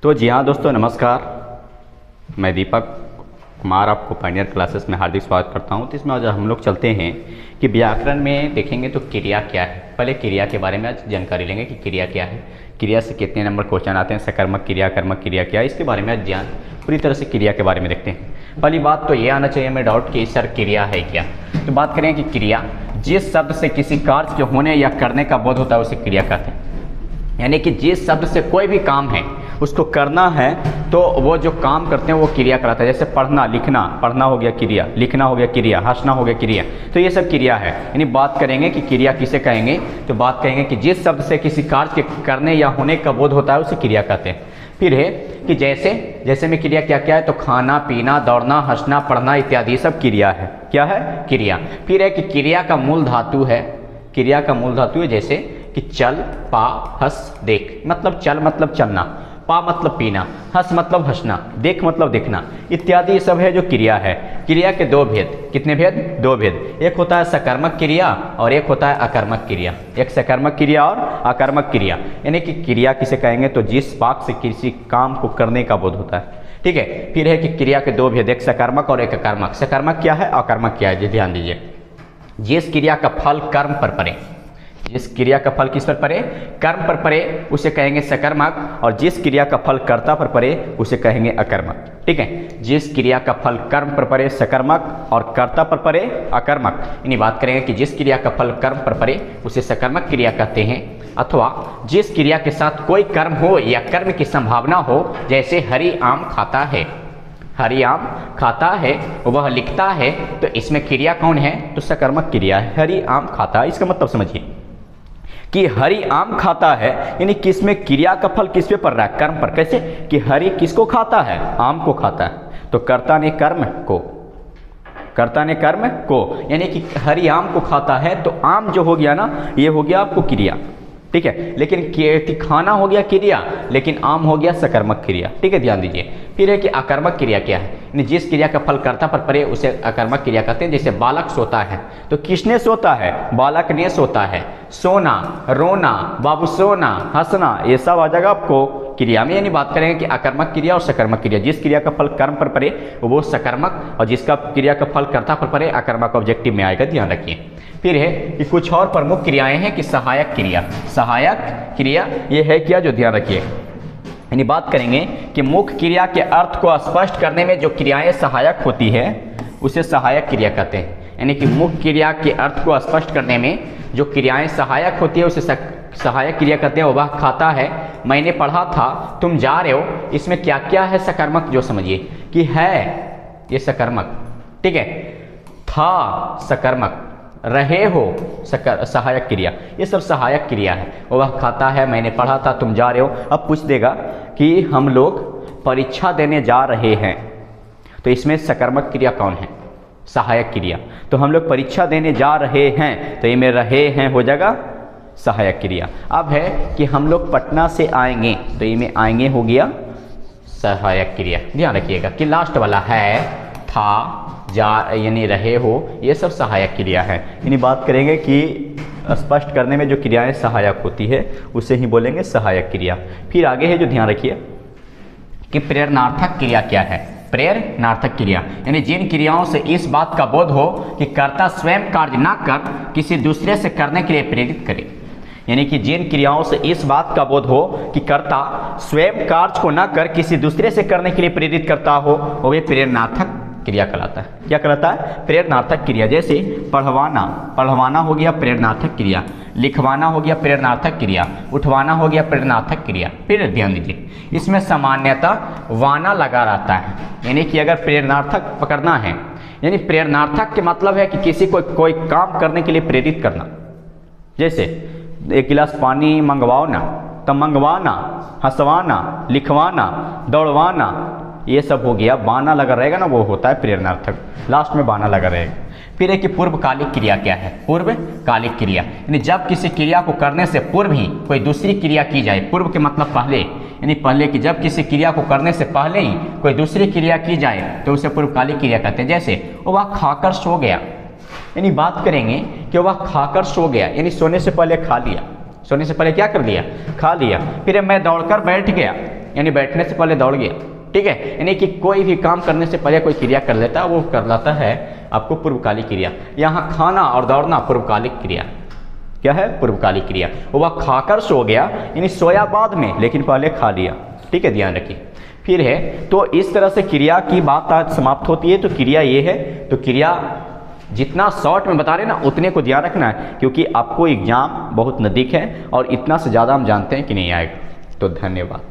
तो जी हाँ दोस्तों, नमस्कार। मैं दीपक कुमार आपको पायनियर क्लासेस में हार्दिक स्वागत करता हूँ। तो इसमें आज हम लोग चलते हैं कि व्याकरण में देखेंगे तो क्रिया क्या है। पहले क्रिया के बारे में आज जानकारी लेंगे कि क्रिया क्या है, क्रिया से कितने नंबर क्वेश्चन आते हैं, सकर्मक क्रिया, कर्मक क्रिया क्या है, इसके बारे में आज ज्ञान पूरी तरह से क्रिया के बारे में देखते हैं। पहली बात तो ये आना चाहिए हमें डाउट कि सर क्रिया है क्या। तो बात करें कि क्रिया जिस शब्द से किसी कार्य के होने या करने का बोध होता है उसे क्रिया कहते हैं। यानी कि जिस शब्द से कोई भी काम है उसको करना है तो वो जो काम करते हैं वो क्रिया कराता है। जैसे पढ़ना, लिखना, पढ़ना हो गया क्रिया, लिखना हो गया क्रिया, हंसना हो गया क्रिया। तो ये सब क्रिया है। यानी बात करेंगे कि क्रिया किसे कहेंगे, तो बात कहेंगे कि जिस शब्द से किसी कार्य के करने या होने का बोध होता है उसे क्रिया कहते हैं। फिर है कि जैसे में क्रिया क्या क्या है, तो खाना, पीना, दौड़ना, हंसना, पढ़ना इत्यादि सब क्रिया है। क्या है? क्रिया। फिर है कि क्रिया का मूल धातु है, क्रिया का मूल धातु है जैसे कि चल, पा, हंस, देख। मतलब चल मतलब चलना, पा मतलब पीना, हंस मतलब हंसना, देख मतलब देखना इत्यादि सब है जो क्रिया है। क्रिया के दो भेद, कितने भेद? दो भेद। एक होता है सकर्मक क्रिया और एक होता है अकर्मक क्रिया। एक सकर्मक क्रिया और अकर्मक क्रिया। यानी कि क्रिया किसे कहेंगे, तो जिस वाक्य से किसी काम को करने का बोध होता है। ठीक है। फिर है कि क्रिया के दो भेद, एक सकर्मक और एक अकर्मक। सकर्मक क्या है, अकर्मक क्या है, ध्यान दीजिए। जिस क्रिया का फल कर्म पर पड़े, जिस क्रिया का फल किस पर पड़े? कर्म पर पड़े, उसे कहेंगे सकर्मक। और जिस क्रिया का फल कर्ता पर पड़े उसे कहेंगे अकर्मक। ठीक है। जिस क्रिया का फल कर्म पर पड़े सकर्मक और कर्ता पर पड़े अकर्मक। यानी बात करेंगे कि जिस क्रिया का फल कर्म पर पड़े उसे सकर्मक क्रिया कहते हैं। अथवा जिस क्रिया के साथ कोई कर्म हो या कर्म की संभावना हो, जैसे हरि आम खाता है, हरि आम खाता है, वह लिखता है, तो इसमें क्रिया कौन है? तो सकर्मक क्रिया है। हरि आम खाता, इसका मतलब समझिए कि हरि आम खाता है, यानी किसमें क्रिया का फल किस पे पड़ रहा है? कर्म पर। कैसे कि हरि किसको खाता है? आम को खाता है। तो कर्ता ने कर्म को, कर्ता ने कर्म को, यानी कि हरि आम को खाता है, तो आम जो हो गया ना, ये हो गया आपको क्रिया। ठीक है। लेकिन खाना हो गया क्रिया, लेकिन आम हो गया सकर्मक क्रिया। ठीक है, ध्यान दीजिए। फिर है कि अकर्मक क्रिया क्या है, यानी जिस क्रिया का फल कर्ता पर पड़े उसे अकर्मक क्रिया कहते हैं। जैसे बालक सोता है, तो किसने सोता है? बालक ने सोता है। सोना, रोना, बाबू सोना, हंसना, ये सब आ जाएगा आपको क्रिया में। यानी बात करेंगे कि अकर्मक क्रिया और सकर्मक क्रिया। जिस क्रिया का फल कर्म पर पड़े वो सकर्मक, और जिसका क्रिया का फल कर्ता पर पड़े अकर्मक ऑब्जेक्टिव में आएगा, ध्यान रखिए। फिर है कि कुछ और प्रमुख क्रियाएं हैं कि सहायक क्रिया। सहायक क्रिया ये है क्या, जो ध्यान रखिए। यानी बात करेंगे कि मुख्य क्रिया के अर्थ को स्पष्ट करने में जो क्रियाएं सहायक होती है उसे सहायक क्रिया कहते हैं। यानी कि मुख्य क्रिया के अर्थ को स्पष्ट करने में जो क्रियाएं सहायक होती है उसे सहायक क्रिया कहते हैं। वह खाता है, मैंने पढ़ा था, तुम जा रहे हो, इसमें क्या क्या है सकर्मक, जो समझिए कि है ये सकर्मक। ठीक है। था सकर्मक, रहे हो सहायक क्रिया, ये सब सहायक क्रिया है। वह खाता है, मैंने पढ़ा था, तुम जा रहे हो। अब पूछ देगा कि हम लोग परीक्षा देने जा रहे हैं, तो इसमें सकर्मक क्रिया कौन है? सहायक क्रिया। तो हम लोग परीक्षा देने जा रहे हैं, तो ये में रहे हैं हो जाएगा सहायक क्रिया। अब है कि हम लोग पटना से आएंगे, तो ये में आएंगे हो गया सहायक क्रिया। ध्यान रखिएगा कि लास्ट वाला है, था, जा, यानी रहे हो, ये सब सहायक क्रिया है। यानी बात करेंगे कि स्पष्ट करने में जो क्रियाएं सहायक होती है उसे ही बोलेंगे सहायक क्रिया। फिर आगे है जो ध्यान रखिए कि प्रेरणार्थक क्रिया क्या है। प्रेरणार्थक क्रिया यानी जिन क्रियाओं से इस बात का बोध हो कि कर्ता स्वयं कार्य न कर किसी दूसरे से करने के लिए प्रेरित करे। यानी कि जिन क्रियाओं से इस बात का बोध हो कि कर्ता स्वयं कार्य को न कर किसी दूसरे से करने के लिए प्रेरित करता हो, वो प्रेरणार्थक क्रिया कहलाता है। क्या कहलाता है? प्रेरणार्थक क्रिया। जैसे पढ़वाना, पढ़वाना हो गया प्रेरणार्थक क्रिया, लिखवाना हो गया प्रेरणार्थक क्रिया, उठवाना हो गया प्रेरणार्थक क्रिया। फिर ध्यान दीजिए, इसमें सामान्यतः वाना लगा रहता है। यानी कि अगर प्रेरणार्थक पकड़ना है, यानी प्रेरणार्थक के मतलब है कि किसी को कोई काम करने के लिए प्रेरित करना। जैसे एक गिलास पानी मंगवाओ ना, तो मंगवाना, हंसवाना, लिखवाना, दौड़वाना, ये सब हो गया। बाना लगा रहेगा ना, वो होता है प्रेरणार्थक। लास्ट में बाना लगा रहेगा। फिर है कि पूर्वकालिक क्रिया क्या है? पूर्वकालिक क्रिया यानी जब किसी क्रिया को करने से पूर्व ही कोई दूसरी क्रिया की जाए। पूर्व के मतलब पहले, यानी पहले की, जब किसी क्रिया को करने से पहले ही कोई दूसरी क्रिया की जाए तो उसे पूर्वकालिक क्रिया कहते हैं। जैसे वह खाकर सो गया, यानी बात करेंगे कि वह खाकर सो गया, यानी सोने से पहले खा लिया। सोने से पहले क्या कर लिया? खा लिया। फिर मैं दौड़कर बैठ गया, यानी बैठने से पहले दौड़ गया, ठीक है। यानी कि कोई भी काम करने से पहले कोई क्रिया कर लेता है, वो कहलाता है आपको पूर्वकालिक क्रिया। यहाँ खाना और दौड़ना पूर्वकालिक क्रिया, क्या है, पूर्वकालिक क्रिया। वह खाकर सो गया, यानी सोया बाद में लेकिन पहले खा लिया, ठीक है, ध्यान रखिए। फिर है, तो इस तरह से क्रिया की बात आज समाप्त होती है। तो क्रिया ये है, तो क्रिया जितना शॉर्ट में बता रहे ना उतने को ध्यान रखना है, क्योंकि आपको एग्जाम बहुत नज़दीक है और इतना से ज़्यादा हम जानते हैं कि नहीं आएगा। तो धन्यवाद।